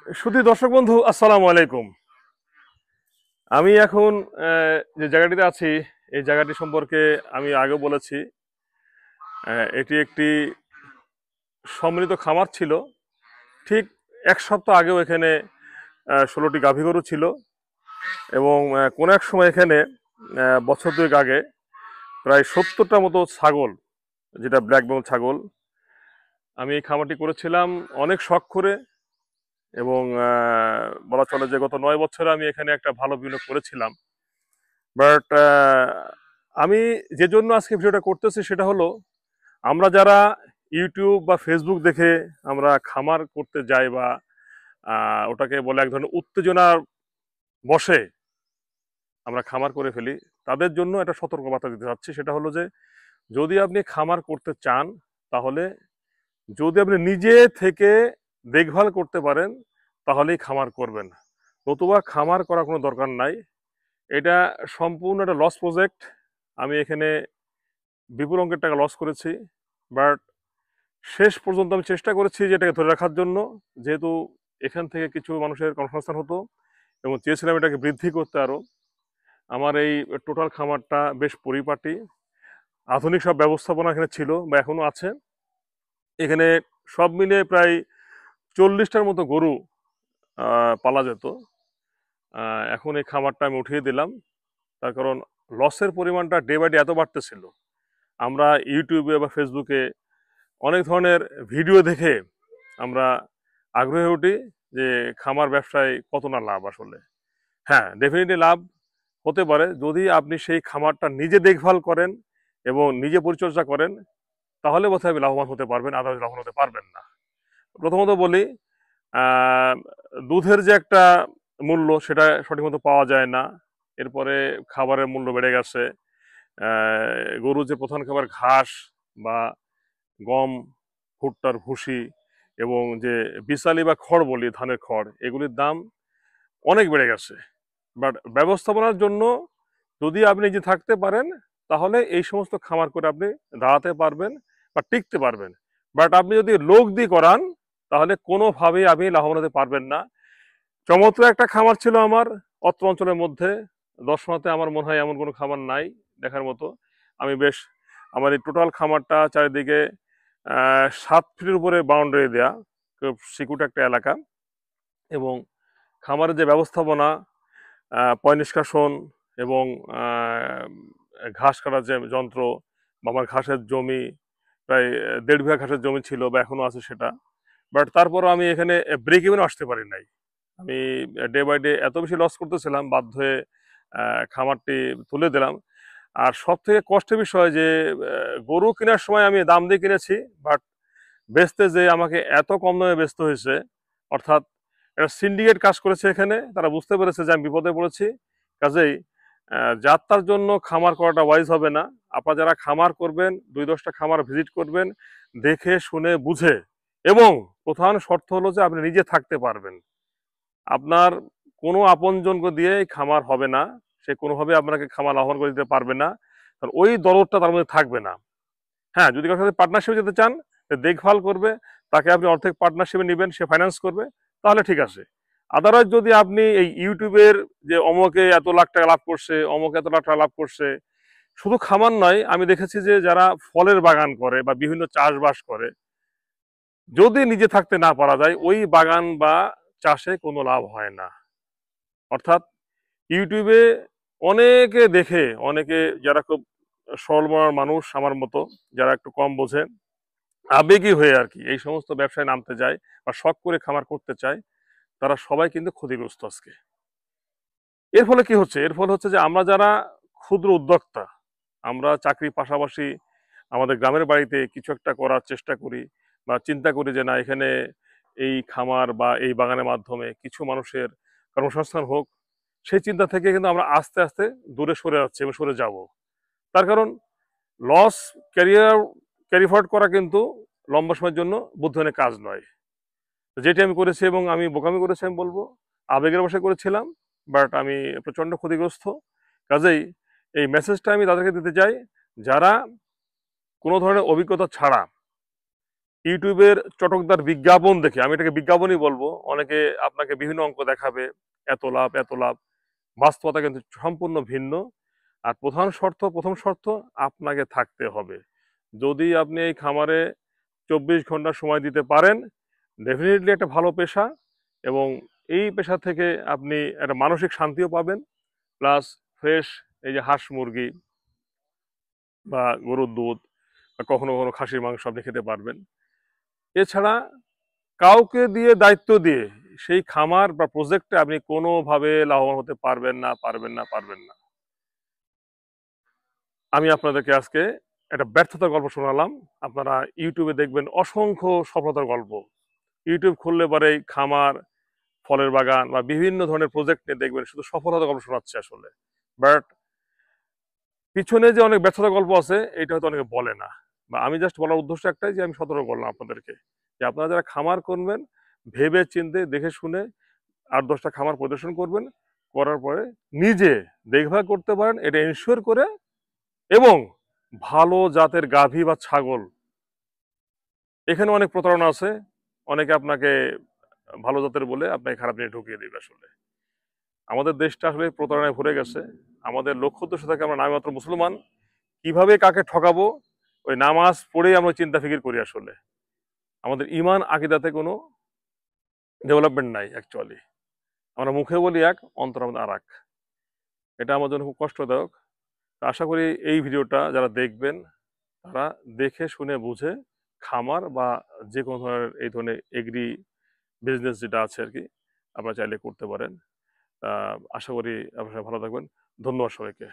শুধু দর্শক বন্ধু, আসসালামু আলাইকুম। আমি এখন যে জায়গাটিতে আছি, এই জায়গাটি সম্পর্কে আমি আগেও বলেছি। এটি একটি সম্মিলিত খামার ছিল। ঠিক এক সপ্তাহ আগেও এখানে 16টি গাভী গরু ছিল, এবং কোনো এক সময় এখানে বছর দুয়েক আগে প্রায় 70টা মতো ছাগল, যেটা ব্ল্যাক বেঙ্গল ছাগল। আমি এই খামারটি করেছিলাম অনেক শখ করে, এবং বলা চলে যে গত 9 বছরে আমি এখানে একটা ভালো বিনিয়োগ করেছিলাম। বাট আমি যে জন্য আজকে ভিডিওটা করতেছি সেটা হলো, আমরা যারা ইউটিউব বা ফেসবুক দেখে আমরা খামার করতে যাই, বা ওটাকে বলে এক ধরনের উত্তেজনার বশে আমরা খামার করে ফেলি, তাদের জন্য একটা সতর্কবার্তা দিতে চাচ্ছি। সেটা হলো যে, যদি আপনি খামার করতে চান, তাহলে যদি আপনি নিজে থেকে দেখভাল করতে পারেন তাহলেই খামার করবেন, নতুবা খামার করার কোনো দরকার নাই। এটা সম্পূর্ণ একটা লস প্রজেক্ট। আমি এখানে বিপুল অঙ্কের টাকা লস করেছি, বাট শেষ পর্যন্ত আমি চেষ্টা করেছি যে এটাকে ধরে রাখার জন্য, যেহেতু এখান থেকে কিছু মানুষের কর্মসংস্থান হতো, এবং চেয়েছিলাম এটাকে বৃদ্ধি করতে আরও। আমার এই টোটাল খামারটা বেশ পরিপাটি, আধুনিক সব ব্যবস্থাপনা এখানে ছিল বা এখনো আছে। এখানে সব মিলিয়ে প্রায় 40টার মতো গরু পালা যেত। এখন এই খামারটা আমি উঠিয়ে দিলাম, তার কারণ লসের পরিমাণটা ডে বাই ডে এত বাড়তেছিল। আমরা ইউটিউবে বা ফেসবুকে অনেক ধরনের ভিডিও দেখে আমরা আগ্রহী উঠি যে খামার ব্যবসায় কত না লাভ আসলে। হ্যাঁ, ডেফিনেটলি লাভ হতে পারে যদি আপনি সেই খামারটা নিজে দেখভাল করেন এবং নিজে পরিচর্যা করেন, তাহলে বোধহয় আপনি লাভবান হতে পারবেন, আদারওয়াইজ লাভবান হতে পারবেন না। প্রথমত বলি, আহ, দুধের যে একটা মূল্য, সেটা সঠিক মতো পাওয়া যায় না। এরপরে খাবারের মূল্য বেড়ে গেছে। গরুর যে প্রধান খাবার ঘাস বা গম, ভুট্টার ভুসি, এবং যে বিসালি বা খড় বলি, ধানের খড়, এগুলির দাম অনেক বেড়ে গেছে। বাট ব্যবস্থাপনার জন্য যদি আপনি নিজে থাকতে পারেন, তাহলে এই সমস্ত খামার করে আপনি দাঁড়াতে পারবেন বা টিকতে পারবেন। বাট আপনি যদি লোক দিয়ে করান, তাহলে কোনোভাবেই আপনি লাভবান হতে পারবেন না। চমৎকার একটা খামার ছিল আমার অত্র অঞ্চলের মধ্যে। দর্শনাতে আমার মনে হয় এমন কোনো খামার নাই দেখার মতো। আমি বেশ, আমার এই টোটাল খামারটা চারিদিকে 7 ফিটের উপরে বাউন্ডারি দেয়া, খুব সিকিউর একটা এলাকা। এবং খামারের যে ব্যবস্থাপনা, পয় নিষ্কাশন, এবং আহ, ঘাস কাটার যে যন্ত্র, বা আমার ঘাসের জমি, প্রায় 1.5 বিঘা ঘাসের জমি ছিল বা এখনো আছে সেটা। বাট তারপরও আমি এখানে ব্রেক ইভেনও আসতে পারি নাই। আমি ডে বাই ডে এত বেশি লস করতেছিলাম, বাধ্য হয়ে খামারটি তুলে দিলাম। আর সব থেকে কষ্টের বিষয় যে, গরু কেনার সময় আমি দাম দিয়ে কিনেছি, বাট বেচতে যে আমাকে এত কম দামে বেচতে হয়েছে। অর্থাৎ একটা সিন্ডিকেট কাজ করেছে এখানে, তারা বুঝতে পেরেছে যে আমি বিপদে পড়েছি। কাজেই যাত্রার জন্য খামার করাটা ওয়াইজ হবে না। আপনারা যারা খামার করবেন, 2-10টা খামার ভিজিট করবেন, দেখে শুনে বুঝে। এবং প্রধান শর্ত হলো যে আপনি নিজে থাকতে পারবেন। আপনার কোনো আপনজনকে দিয়ে এই খামার হবে না, সে কোনোভাবে আপনাকে খামার আহ্বান করে দিতে পারবে না, কারণ ওই দরদটা তার মধ্যে থাকবে না। হ্যাঁ, যদি কারোর সাথে পার্টনারশিপে যেতে চান, দেখভাল করবে, তাকে আপনি অর্ধেক পার্টনারশিপে নেবেন, সে ফাইন্যান্স করবে, তাহলে ঠিক আছে। আদারওয়াইজ যদি আপনি এই ইউটিউবের যে অমকে এত লাখ টাকা লাভ করছে, অমকে এত লাখ টাকা লাভ করছে, শুধু খামার নয়, আমি দেখেছি যে যারা ফলের বাগান করে বা বিভিন্ন চাষবাস করে, যদি নিজে থাকতে না পারা যায়, ওই বাগান বা চাষে কোনো লাভ হয় না। অর্থাৎ ইউটিউবে অনেকে দেখে, অনেকে যারা খুব সরল মনার মানুষ আমার মতো, যারা একটু কম বোঝে, আবেগী হয়ে আর কি এই সমস্ত ব্যবসায় নামতে যায় বা শখ করে খামার করতে চায়, তারা সবাই কিন্তু ক্ষতিগ্রস্ত আজকে। এর ফলে কি হচ্ছে? এর ফলে হচ্ছে যে, আমরা যারা ক্ষুদ্র উদ্যোক্তা, আমরা চাকরির পাশাপাশি আমাদের গ্রামের বাড়িতে কিছু একটা করার চেষ্টা করি, বা চিন্তা করি যে না, এখানে এই খামার বা এই বাগানের মাধ্যমে কিছু মানুষের কর্মসংস্থান হোক, সেই চিন্তা থেকে কিন্তু আমরা আস্তে আস্তে দূরে সরে যাচ্ছি এবং সরে যাব। তার কারণ, লস ক্যারিয়ার ক্যারি ফরওয়ার্ড করা কিন্তু লম্বা সময়ের জন্য বুদ্ধিমানের কাজ নয়। যেটি আমি করেছি, এবং আমি বোকামি করেছি আমি বলবো, আবেগের বশে করেছিলাম, বাট আমি প্রচণ্ড ক্ষতিগ্রস্ত। কাজেই এই মেসেজটা আমি তাদেরকে দিতে চাই, যারা কোনো ধরনের অভিজ্ঞতা ছাড়া ইউটিউবের চটকদার বিজ্ঞাপন দেখে, আমি এটাকে বিজ্ঞাপনই বলবো, অনেকে আপনাকে বিভিন্ন অঙ্ক দেখাবে, এত লাভ এত লাভ। বাস্তবতা কিন্তু সম্পূর্ণ ভিন্ন। আর প্রথম শর্ত আপনাকে থাকতে হবে। যদি আপনি এই খামারে 24 ঘন্টা সময় দিতে পারেন, ডেফিনেটলি একটা ভালো পেশা, এবং এই পেশা থেকে আপনি একটা মানসিক শান্তিও পাবেন, প্লাস ফ্রেশ এই যে হাঁস মুরগি বা গরুর দুধ বা কখনো কখনো খাসির মাংস আপনি খেতে পারবেন। এছাড়া কাউকে দিয়ে দায়িত্ব দিয়ে সেই খামার বা প্রজেক্টে আপনি কোনোভাবে লাভবান হতে পারবেন না। আমি আপনাদেরকে আজকে একটা ব্যর্থতার গল্প শোনালাম। আপনারা ইউটিউবে দেখবেন অসংখ্য সফলতার গল্প। ইউটিউব খুললে পরে এই খামার, ফলের বাগান বা বিভিন্ন ধরনের প্রজেক্ট নিয়ে দেখবেন শুধু সফলতার গল্প শোনাচ্ছে আসলে। বাট পিছনে যে অনেক ব্যর্থতার গল্প আছে এটা হয়তো অনেকে বলে না। বা আমি জাস্ট বলার উদ্দেশ্য একটাই, যে আমি সতর্ক করলাম আপনাদেরকে যে আপনারা যারা খামার করবেন, ভেবে চিন্তে দেখে শুনে 8-10টা খামার পরিদর্শন করবেন, করার পরে নিজে দেখভাল করতে পারেন এটা এনশিওর করে, এবং ভালো জাতের গাভী বা ছাগল, এখানে অনেক প্রতারণা আছে। অনেকে আপনাকে ভালো জাতের বলে আপনাকে খারাপ জিনিস ঢুকিয়ে দিবে। আসলে আমাদের দেশটা আসলে প্রতারণায় ভরে গেছে। আমাদের লক্ষ্য উদ্দেশ্য থাকে আমরা নামমাত্র মুসলমান, কিভাবে কাকে ঠকাবো ওই নামাজ পড়েই আমরা চিন্তা ফিকির করি। আসলে আমাদের ইমান আকীদাতে কোনো ডেভেলপমেন্ট নাই অ্যাকচুয়ালি। আমরা মুখে বলি এক, অন্তর আমাদের আর এক। এটা আমার জন্য খুব কষ্টদায়ক। তো আশা করি এই ভিডিওটা যারা দেখবেন তারা দেখে শুনে বুঝে খামার বা যে কোনো ধরনের এই ধরনের এগ্রি বিজনেস যেটা আছে আর কি, আপনারা চাইলে করতে পারেন। আশা করি আপনারা ভালো থাকবেন। ধন্যবাদ সবাইকে।